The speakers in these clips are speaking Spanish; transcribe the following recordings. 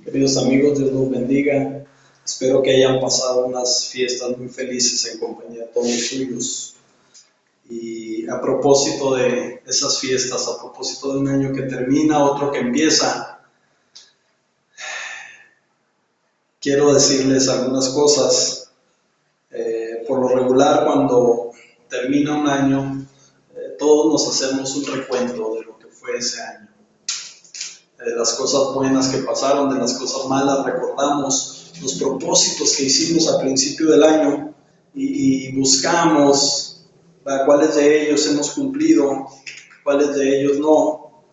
Queridos amigos, Dios los bendiga. Espero que hayan pasado unas fiestas muy felices en compañía de todos los suyos. Y a propósito de esas fiestas, a propósito de un año que termina, otro que empieza, quiero decirles algunas cosas. Por lo regular, cuando termina un año, todos nos hacemos un recuento de lo que fue ese año. De las cosas buenas que pasaron, de las cosas malas, recordamos los propósitos que hicimos al principio del año y buscamos cuáles de ellos hemos cumplido, cuáles de ellos no.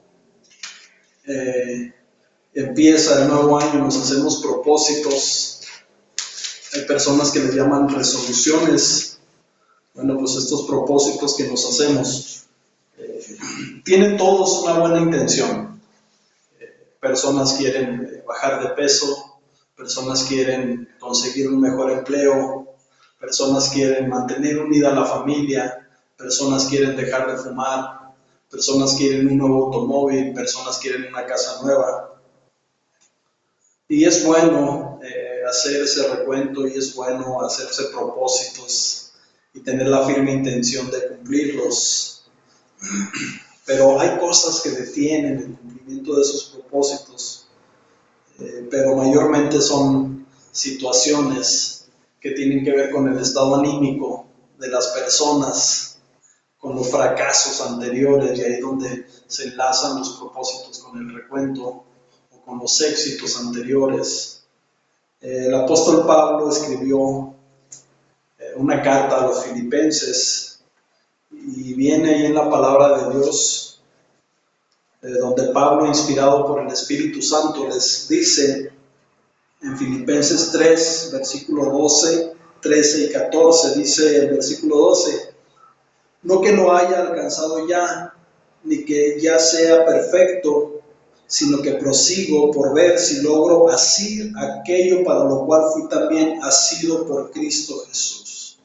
Empieza el nuevo año, nos hacemos propósitos. Hay personas que les llaman resoluciones. Bueno, pues estos propósitos que nos hacemos tienen todos una buena intención. Personas quieren bajar de peso, personas quieren conseguir un mejor empleo, personas quieren mantener unida a la familia, personas quieren dejar de fumar, personas quieren un nuevo automóvil, personas quieren una casa nueva. Y es bueno hacer ese recuento y es bueno hacerse propósitos y tener la firme intención de cumplirlos. Pero hay cosas que detienen el cumplimiento de esos propósitos, pero mayormente son situaciones que tienen que ver con el estado anímico de las personas, con los fracasos anteriores, y ahí es donde se enlazan los propósitos con el recuento o con los éxitos anteriores. El apóstol Pablo escribió una carta a los filipenses, y viene ahí en la palabra de Dios, donde Pablo, inspirado por el Espíritu Santo, les dice en Filipenses 3, versículo 12, 13 y 14, dice el versículo 12: no que lo haya alcanzado ya, ni que ya sea perfecto, sino que prosigo por ver si logro asir aquello para lo cual fui también asido por Cristo Jesús.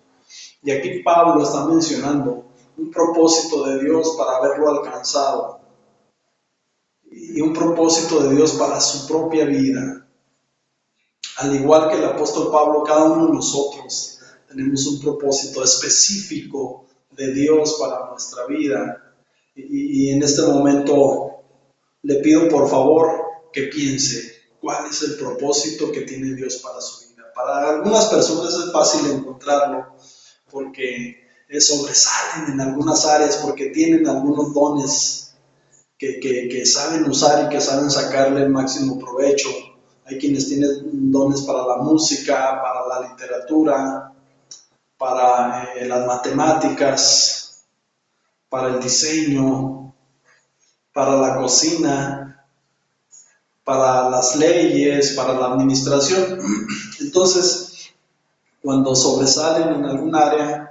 Y aquí Pablo está mencionando un propósito de Dios para haberlo alcanzado y un propósito de Dios para su propia vida. Al igual que el apóstol Pablo, cada uno de nosotros tenemos un propósito específico de Dios para nuestra vida. Y en este momento le pido por favor que piense cuál es el propósito que tiene Dios para su vida. Para algunas personas es fácil encontrarlo porque sobresalen en algunas áreas, porque tienen algunos dones que saben usar y que saben sacarle el máximo provecho. Hay quienes tienen dones para la música, para la literatura, para las matemáticas, para el diseño, para la cocina, para las leyes, para la administración. Entonces, cuando sobresalen en algún área,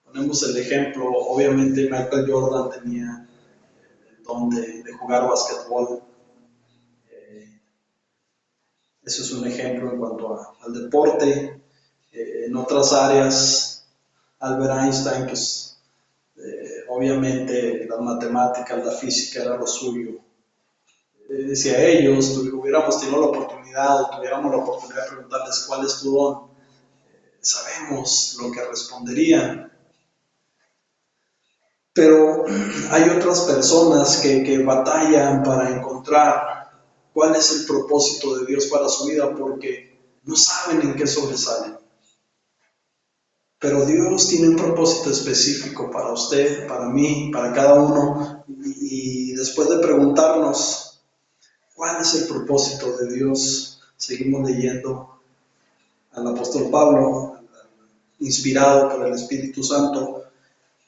ponemos el ejemplo, obviamente Michael Jordan tenía el don de jugar básquetbol. Eso es un ejemplo en cuanto al deporte. En otras áreas, Albert Einstein, pues obviamente las matemáticas, la física era lo suyo. Si a ellos hubiéramos tenido la oportunidad o tuviéramos la oportunidad de preguntarles cuál es tu don, sabemos lo que responderían. Pero hay otras personas que batallan para encontrar cuál es el propósito de Dios para su vida porque no saben en qué sobresalen. Pero Dios tiene un propósito específico para usted, para mí, para cada uno. Y después de preguntarnos cuál es el propósito de Dios, seguimos leyendo al apóstol Pablo, inspirado por el Espíritu Santo,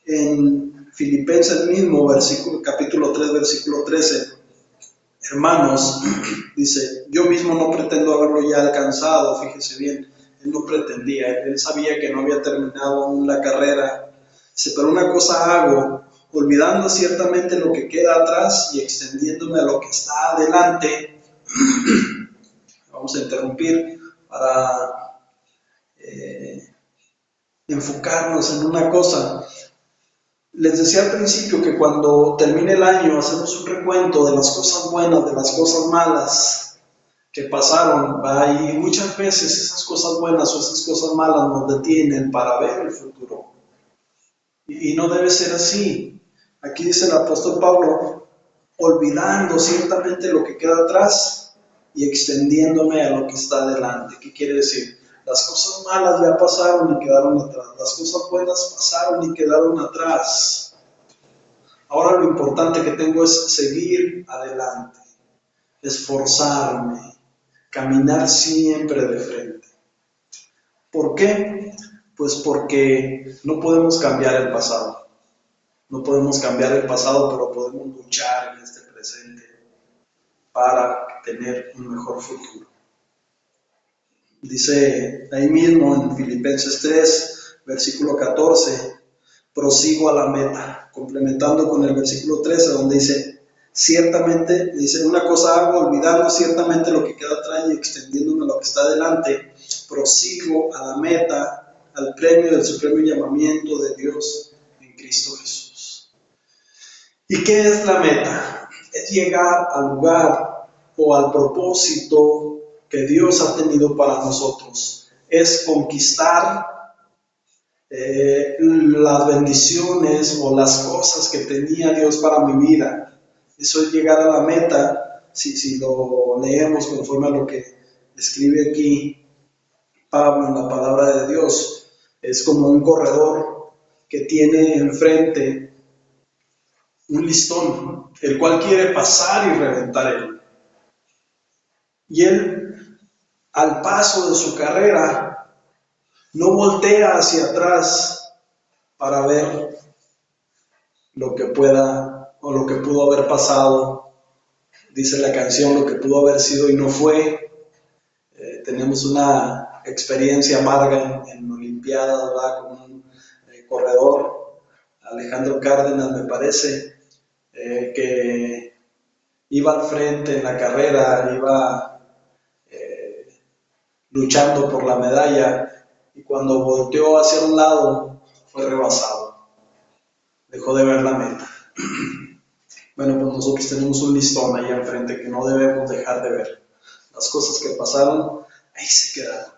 en Filipenses mismo, capítulo 3, versículo 13. Hermanos, dice, yo mismo no pretendo haberlo ya alcanzado, fíjese bien, él no pretendía, él sabía que no había terminado aún la carrera. Dice, pero una cosa hago, olvidando ciertamente lo que queda atrás y extendiéndome a lo que está adelante. Vamos a interrumpir para enfocarnos en una cosa. Les decía al principio que cuando termine el año hacemos un recuento de las cosas buenas, de las cosas malas que pasaron, y muchas veces esas cosas buenas o esas cosas malas nos detienen para ver el futuro. Y no debe ser así. Aquí dice el apóstol Pablo, olvidando ciertamente lo que queda atrás y extendiéndome a lo que está adelante. ¿Qué quiere decir? Las cosas malas ya pasaron y quedaron atrás. Las cosas buenas pasaron y quedaron atrás. Ahora lo importante que tengo es seguir adelante, esforzarme, caminar siempre de frente. ¿Por qué? Pues porque no podemos cambiar el pasado. No podemos cambiar el pasado, pero podemos luchar en este presente para tener un mejor futuro. Dice ahí mismo en Filipenses 3, versículo 14, prosigo a la meta, complementando con el versículo 13, donde dice, ciertamente, dice, una cosa hago, olvidando ciertamente lo que queda atrás y extendiéndome a lo que está adelante, prosigo a la meta, al premio del supremo llamamiento de Dios en Cristo Jesús. ¿Y qué es la meta? Es llegar al lugar o al propósito que Dios ha tenido para nosotros. Es conquistar las bendiciones o las cosas que tenía Dios para mi vida. Eso es llegar a la meta, si lo leemos conforme a lo que escribe aquí Pablo en la palabra de Dios. Es como un corredor que tiene enfrente un listón, el cual quiere pasar y reventar él. Y él, al paso de su carrera, no voltea hacia atrás para ver lo que pueda o lo que pudo haber pasado. Dice la canción, lo que pudo haber sido y no fue. Tenemos una experiencia amarga en Olimpiadas, ¿verdad? Con un corredor, Alejandro Cárdenas me parece, que iba al frente en la carrera, iba luchando por la medalla, y cuando volteó hacia un lado fue rebasado, dejó de ver la meta. Bueno, pues nosotros tenemos un listón ahí enfrente que no debemos dejar de ver. Las cosas que pasaron, ahí se quedaron.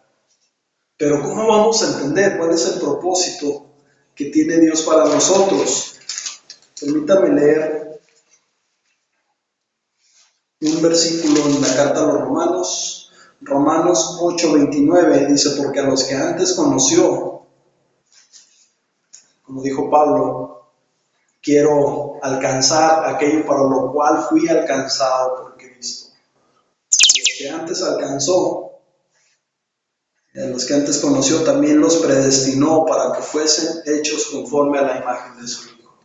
Pero ¿cómo vamos a entender cuál es el propósito que tiene Dios para nosotros? Permítame leer un versículo en la carta a los Romanos, Romanos 8:29, dice, porque a los que antes conoció, como dijo Pablo, quiero alcanzar aquello para lo cual fui alcanzado por Cristo. A los que antes alcanzó, a los que antes conoció, también los predestinó para que fuesen hechos conforme a la imagen de su Hijo.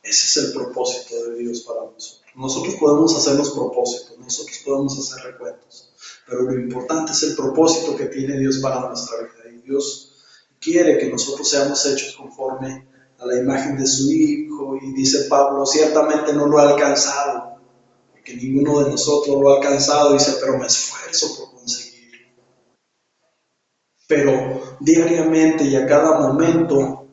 Ese es el propósito de Dios para nosotros. Nosotros podemos hacer los propósitos, nosotros podemos hacer recuentos, pero lo importante es el propósito que tiene Dios para nuestra vida. Y Dios quiere que nosotros seamos hechos conforme a la imagen de su Hijo. Y dice Pablo, ciertamente no lo ha alcanzado, porque ninguno de nosotros lo ha alcanzado. Dice, pero me esfuerzo por conseguirlo. Pero diariamente y a cada momento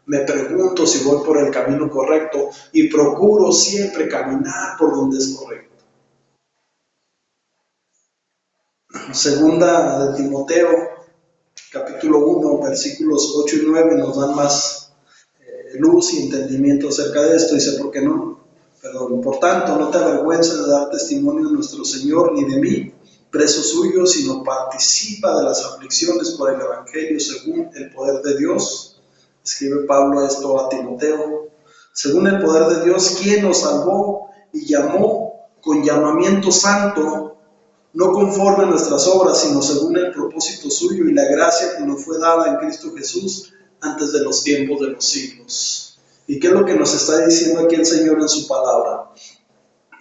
me pregunto si voy por el camino correcto y procuro siempre caminar por donde es correcto. Segunda de Timoteo, capítulo 1, versículos 8 y 9 nos dan más luz y entendimiento acerca de esto. Dice, por tanto, no te avergüences de dar testimonio de nuestro Señor ni de mí, preso suyo, sino participa de las aflicciones por el Evangelio según el poder de Dios. Escribe Pablo esto a Timoteo. Según el poder de Dios, quien nos salvó y llamó con llamamiento santo, no conforme a nuestras obras, sino según el propósito suyo y la gracia que nos fue dada en Cristo Jesús antes de los tiempos de los siglos. ¿Y qué es lo que nos está diciendo aquí el Señor en su palabra?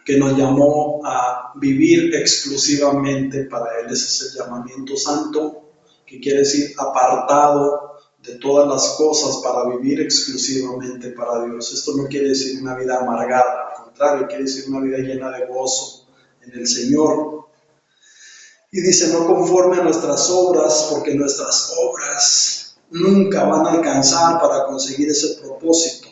Que nos llamó a vivir exclusivamente para Él. Ese es el llamamiento santo, que quiere decir apartado de todas las cosas para vivir exclusivamente para Dios. Esto no quiere decir una vida amargada, al contrario, quiere decir una vida llena de gozo en el Señor. Y dice, no conforme a nuestras obras, porque nuestras obras nunca van a alcanzar para conseguir ese propósito.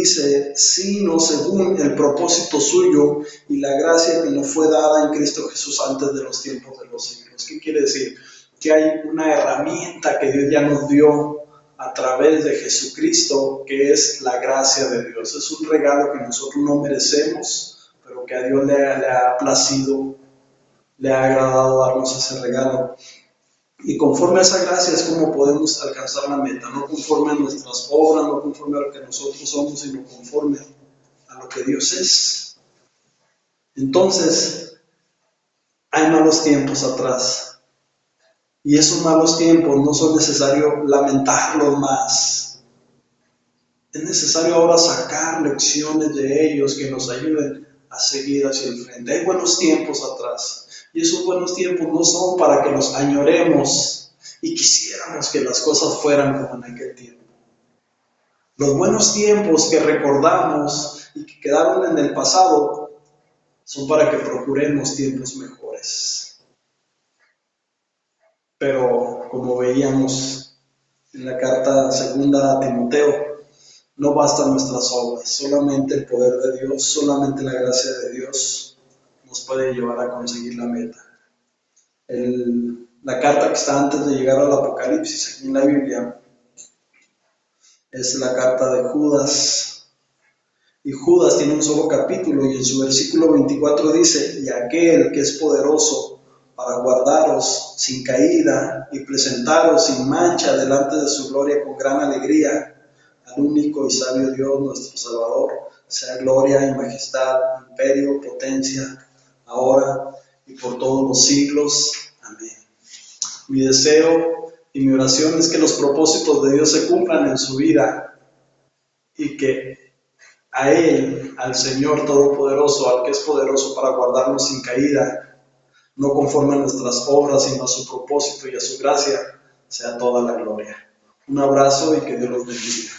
dice, sino según el propósito suyo y la gracia que nos fue dada en Cristo Jesús antes de los tiempos de los siglos. ¿Qué quiere decir? Que hay una herramienta que Dios ya nos dio a través de Jesucristo, que es la gracia de Dios. Es un regalo que nosotros no merecemos, pero que a Dios le ha placido, le ha agradado darnos ese regalo. Y conforme a esa gracia es como podemos alcanzar la meta, no conforme a nuestras obras, no conforme a lo que nosotros somos, sino conforme a lo que Dios es. Entonces, hay malos tiempos atrás. Y esos malos tiempos no son necesario lamentarlos más. Es necesario ahora sacar lecciones de ellos que nos ayuden a seguir hacia el frente. Hay buenos tiempos atrás. Y esos buenos tiempos no son para que los añoremos y quisiéramos que las cosas fueran como en aquel tiempo. Los buenos tiempos que recordamos y que quedaron en el pasado son para que procuremos tiempos mejores. Pero como veíamos en la carta segunda a Timoteo, no bastan nuestras obras, solamente el poder de Dios, solamente la gracia de Dios nos puede llevar a conseguir la meta. La carta que está antes de llegar al Apocalipsis aquí en la Biblia es la carta de Judas. Y Judas tiene un solo capítulo y en su versículo 24 dice, y aquel que es poderoso para guardaros sin caída y presentaros sin mancha delante de su gloria con gran alegría, al único y sabio Dios nuestro Salvador, sea gloria y majestad, imperio, potencia, ahora y por todos los siglos. Amén. Mi deseo y mi oración es que los propósitos de Dios se cumplan en su vida y que a Él, al Señor Todopoderoso, al que es poderoso para guardarnos sin caída, no conforme a nuestras obras, sino a su propósito y a su gracia, sea toda la gloria. Un abrazo y que Dios los bendiga.